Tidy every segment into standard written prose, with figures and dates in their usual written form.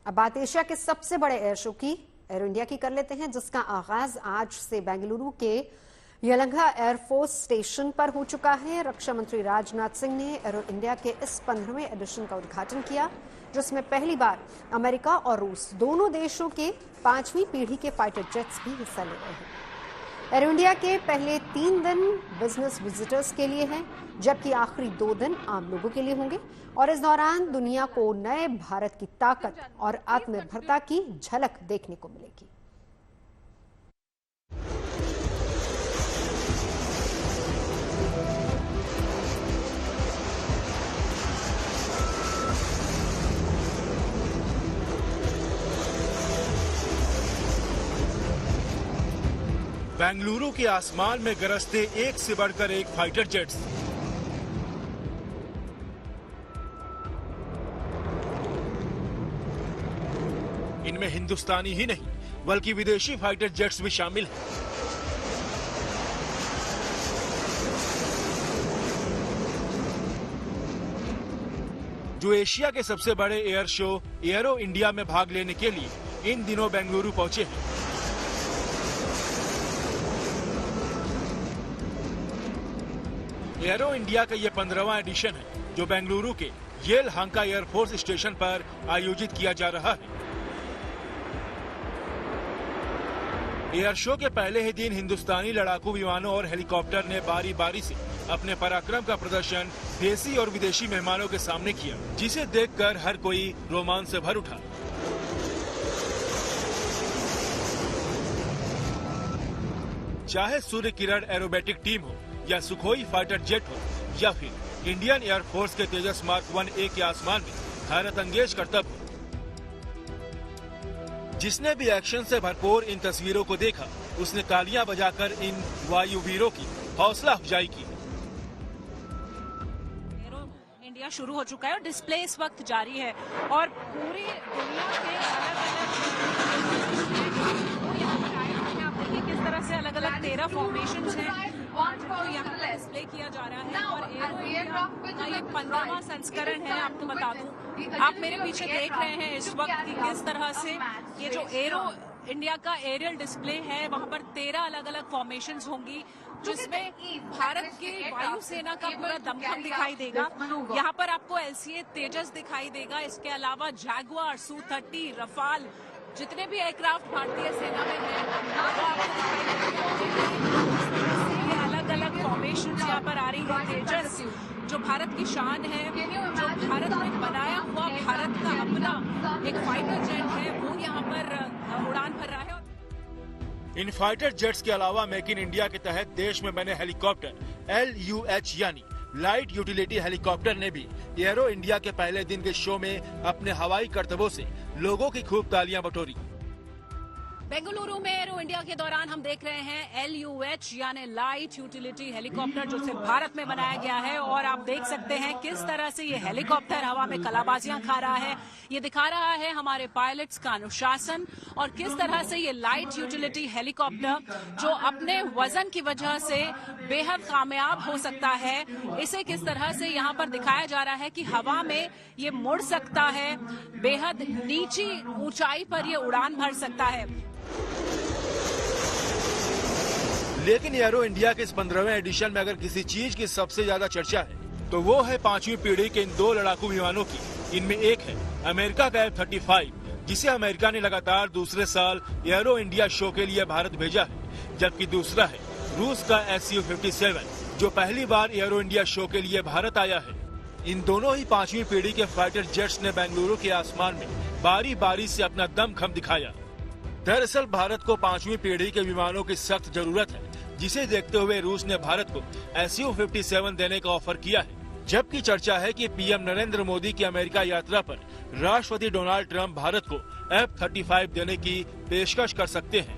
अब बात एशिया के सबसे बड़े एयर शो की, एरो इंडिया की कर लेते हैं, जिसका आगाज आज से बेंगलुरु के यलहंका एयरफोर्स स्टेशन पर हो चुका है। रक्षा मंत्री राजनाथ सिंह ने एरो इंडिया के इस 15वें एडिशन का उद्घाटन किया, जिसमें पहली बार अमेरिका और रूस दोनों देशों के 5वीं पीढ़ी के फाइटर जेट्स भी हिस्सा ले रहे हैं। एरो इंडिया के पहले 3 दिन बिजनेस विजिटर्स के लिए हैं, जबकि आखिरी 2 दिन आम लोगों के लिए होंगे और इस दौरान दुनिया को नए भारत की ताकत और आत्मनिर्भरता की झलक देखने को मिलेगी। बेंगलुरु के आसमान में गरजते एक से बढ़कर एक फाइटर जेट्स। इनमें हिंदुस्तानी ही नहीं बल्कि विदेशी फाइटर जेट्स भी शामिल हैं। जो एशिया के सबसे बड़े एयर शो एरो इंडिया में भाग लेने के लिए इन दिनों बेंगलुरु पहुंचे हैं। एरो इंडिया का यह 15वां एडिशन है, जो बेंगलुरु के येलहांका एयरफोर्स स्टेशन पर आयोजित किया जा रहा है। एयर शो के पहले ही दिन हिंदुस्तानी लड़ाकू विमानों और हेलीकॉप्टर ने बारी बारी से अपने पराक्रम का प्रदर्शन देसी और विदेशी मेहमानों के सामने किया, जिसे देखकर हर कोई रोमांच से भर उठा। चाहे सूर्य किरण एरोबेटिक टीम हो या सुखोई फाइटर जेट हो या फिर इंडियन एयरफोर्स के तेजस मार्क 1A के आसमान में हैरत अंगेज करतब हो, जिसने भी एक्शन से भरपूर इन तस्वीरों को देखा उसने तालियां बजाकर इन वायुवीरों की हौसला अफजाई की। एरो इंडिया शुरू हो चुका है और डिस्प्ले इस वक्त जारी है और पूरी दुनिया के अलग-अलग किस तरह से अलग-अलग 13 फॉर्मेशंस हैं जो यहाँ पर डिस्प्ले किया जा रहा है और एरो इंडिया का ये 15वां संस्करण है। आपको बता दूं, आप मेरे पीछे देख रहे हैं इस वक्त कि किस तरह से ये जो एरो इंडिया का एरियल डिस्प्ले है, वहाँ पर 13 अलग-अलग फॉर्मेशंस होंगी, जिसमें भारत की वायुसेना का पूरा दमखम दिखाई देगा। यहाँ पर आपको LCA तेजस दिखाई देगा, इसके अलावा जैगुआर, Su-30, रफाल, जितने भी एयरक्राफ्ट भारतीय सेना में हैं, अलग-अलग फॉर्मेशंस यहाँ पर आ रही है। तेजस जो भारत की शान है, जो भारत में बनाया हुआ भारत का अपना एक फाइटर जेट है, वो यहाँ पर उड़ान भर रहा है। इन फाइटर जेट्स के अलावा मेक इन इंडिया के तहत देश में बने हेलीकॉप्टर LUH यानी लाइट यूटिलिटी हेलीकॉप्टर ने भी एरो इंडिया के पहले दिन के शो में अपने हवाई करतबों से लोगों की खूब तालियां बटोरी। बेंगलुरु में एरो इंडिया के दौरान हम देख रहे हैं LUH यानी लाइट यूटिलिटी हेलीकॉप्टर, जो सिर्फ भारत में बनाया गया है और आप देख सकते हैं किस तरह से ये हेलीकॉप्टर हवा में कलाबाजियां खा रहा है। ये दिखा रहा है हमारे पायलट्स का अनुशासन और किस तरह से ये लाइट यूटिलिटी हेलीकॉप्टर जो अपने वजन की वजह से बेहद कामयाब हो सकता है, इसे किस तरह से यहाँ पर दिखाया जा रहा है कि हवा में ये मुड़ सकता है, बेहद नीची ऊंचाई पर ये उड़ान भर सकता है। लेकिन एरो इंडिया के इस 15वें एडिशन में अगर किसी चीज की सबसे ज्यादा चर्चा है तो वो है 5वीं पीढ़ी के इन 2 लड़ाकू विमानों की। इनमें एक है अमेरिका का F-35, जिसे अमेरिका ने लगातार दूसरे साल एरो इंडिया शो के लिए भारत भेजा है, जबकि दूसरा है रूस का Su-57, जो पहली बार एरो इंडिया शो के लिए भारत आया है। इन दोनों ही 5वीं पीढ़ी के फाइटर जेट्स ने बेंगलुरु के आसमान में बारी बारी से अपना दमखम दिखाया। दरअसल भारत को 5वीं पीढ़ी के विमानों की सख्त जरूरत है, जिसे देखते हुए रूस ने भारत को Su-57 देने का ऑफर किया है। जबकि चर्चा है कि पीएम नरेंद्र मोदी की अमेरिका यात्रा पर राष्ट्रपति डोनाल्ड ट्रंप भारत को F-35 देने की पेशकश कर सकते हैं।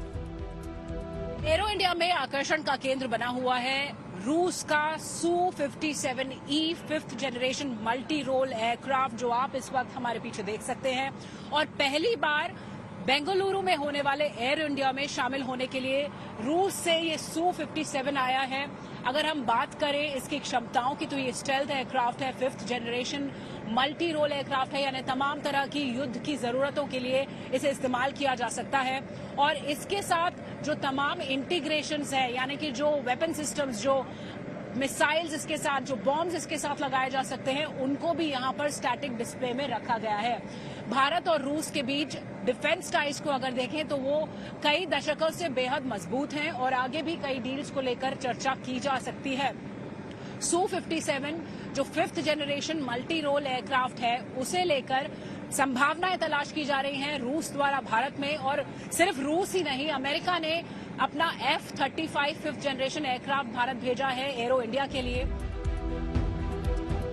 एरो इंडिया में आकर्षण का केंद्र बना हुआ है रूस का Su-57E 5th generation multi role aircraft, जो आप इस वक्त हमारे पीछे देख सकते हैं। और पहली बार बेंगलुरु में होने वाले एयर इंडिया में शामिल होने के लिए रूस से ये Su-57 आया है। अगर हम बात करें इसकी क्षमताओं की तो ये स्टेल्थ एयरक्राफ्ट है, 5th generation multi role aircraft है, यानी तमाम तरह की युद्ध की जरूरतों के लिए इसे इस्तेमाल किया जा सकता है। और इसके साथ जो तमाम इंटीग्रेशंस है, यानी कि जो वेपन सिस्टम्स, जो मिसाइल्स इसके साथ, जो बॉम्ब्स इसके साथ लगाए जा सकते हैं, उनको भी यहां पर स्टैटिक डिस्प्ले में रखा गया है। भारत और रूस के बीच डिफेंस टाइज को अगर देखें तो वो कई दशकों से बेहद मजबूत हैं और आगे भी कई डील्स को लेकर चर्चा की जा सकती है। Su-57 जो 5th generation multi role aircraft है, उसे लेकर संभावनाएं तलाश की जा रही हैं रूस द्वारा भारत में। और सिर्फ रूस ही नहीं, अमेरिका ने अपना F-35 5th generation aircraft Bharat भेजा है एरो इंडिया के लिए।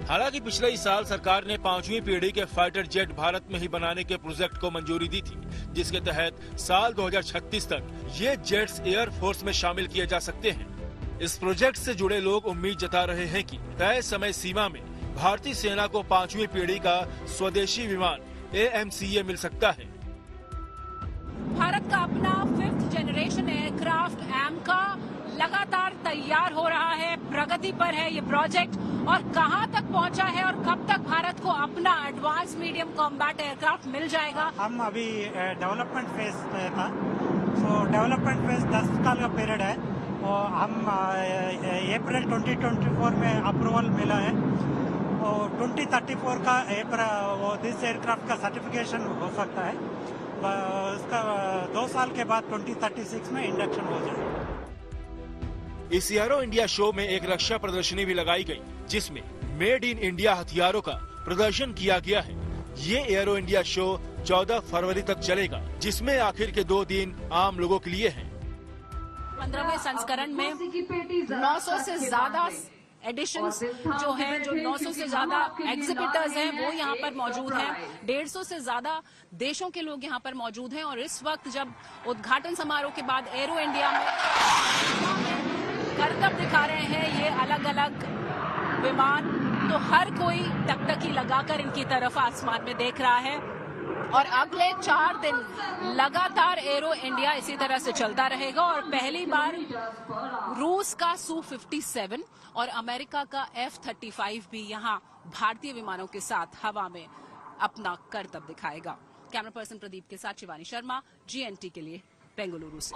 हालांकि पिछले ही साल सरकार ने 5वीं पीढ़ी के फाइटर जेट भारत में ही बनाने के प्रोजेक्ट को मंजूरी दी थी, जिसके तहत साल 2036 तक ये जेट्स एयर फोर्स में शामिल किए जा सकते हैं। इस प्रोजेक्ट से जुड़े लोग उम्मीद जता रहे हैं कि तय समय सीमा में भारतीय सेना को 5वीं पीढ़ी का स्वदेशी विमान AMCA मिल सकता है। भारत का अपना 5th जनरेशन एयरक्राफ्ट AMCA लगातार तैयार हो रहा है, प्रगति पर है ये प्रोजेक्ट। और कहां तक पहुंचा है और कब तक भारत को अपना एडवांस मीडियम कॉम्बैट एयरक्राफ्ट मिल जाएगा? हम अभी डेवलपमेंट फेज पे था, तो डेवलपमेंट फेज 10 साल का पीरियड है और हम अप्रैल 2024 में अप्रूवल मिला है और 2034 का दिस एयरक्राफ्ट का सर्टिफिकेशन हो सकता है। उसका 2 साल के बाद 2036 में इंडक्शन हो जाएगा। इस एरो इंडिया शो में एक रक्षा प्रदर्शनी भी लगाई गई, जिसमें मेड इन इंडिया हथियारों का प्रदर्शन किया गया है। ये एरो इंडिया शो 14 फरवरी तक चलेगा, जिसमें आखिर के 2 दिन आम लोगों के लिए हैं। 15वें संस्करण में 900 से ज्यादा एडिशंस जो हैं, जो 900 से ज्यादा एग्जिबिटर्स हैं, वो यहाँ पर मौजूद हैं। 150 से ज्यादा देशों के लोग यहाँ पर मौजूद हैं। और इस वक्त जब उद्घाटन समारोह के बाद एरो इंडिया में करतब दिखा रहे हैं ये अलग अलग विमान, तो हर कोई टकटकी लगाकर इनकी तरफ आसमान में देख रहा है। और अगले 4 दिन लगातार एरो इंडिया इसी तरह से चलता रहेगा। और पहली बार रूस का Su-57 और अमेरिका का F-35 भी यहाँ भारतीय विमानों के साथ हवा में अपना करतब दिखाएगा। कैमरा पर्सन प्रदीप के साथ शिवानी शर्मा, GNT के लिए बेंगलुरु से।